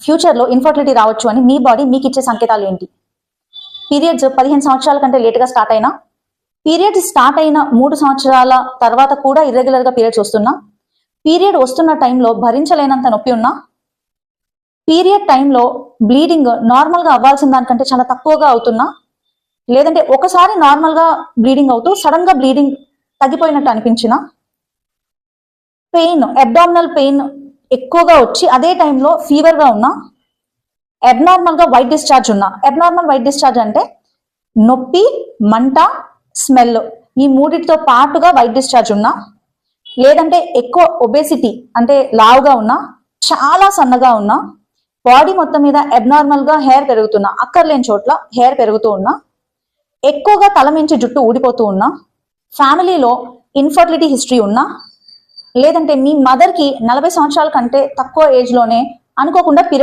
ఫ్యూచర్లో ఇన్ఫర్టిలిటీ రావచ్చు అని మీ బాడీ మీకు ఇచ్చే సంకేతాలు ఏంటి? పీరియడ్స్ 15 సంవత్సరాల కంటే లేట్గా స్టార్ట్ అయినా, పీరియడ్స్ స్టార్ట్ అయిన 3 సంవత్సరాల తర్వాత కూడా ఇర్రెగ్యులర్గా పీరియడ్స్ వస్తున్నా, పీరియడ్ వస్తున్న టైంలో భరించలేనంత నొప్పి ఉన్నా, పీరియడ్ టైంలో బ్లీడింగ్ నార్మల్గా అవ్వాల్సిన దానికంటే చాలా తక్కువగా అవుతున్నా, లేదంటే ఒకసారి నార్మల్గా బ్లీడింగ్ అవుతూ సడన్గా బ్లీడింగ్ తగ్గిపోయినట్టు అనిపించిన, పెయిన్ అబ్డామినల్ పెయిన్ ఎక్కువగా వచ్చి అదే టైంలో ఫీవర్గా ఉన్నా, అబ్నార్మల్గా వైట్ డిశ్చార్జ్ ఉన్నా. అబ్నార్మల్ వైట్ డిశ్చార్జ్ అంటే నొప్పి, మంట, స్మెల్ ఈ మూడిటితో పాటుగా వైట్ డిశ్చార్జ్ ఉన్నా, లేదంటే ఎక్కువ ఒబేసిటీ అంటే లావుగా ఉన్నా, చాలా సన్నగా ఉన్నా, బాడీ మొత్తం మీద అబ్నార్మల్గా హెయిర్ పెరుగుతున్నా, అక్కర్లేని చోట్ల హెయిర్ పెరుగుతూ ఉన్నా, ఎక్కువగా తల మించి జుట్టు ఊడిపోతూ ఉన్నా, ఫ్యామిలీలో ఇన్ఫర్టిలిటీ హిస్టరీ ఉన్నా, లేదంటే మీ మదర్కి 40 సంవత్సరాల కంటే తక్కువ ఏజ్లోనే అనుకోకుండా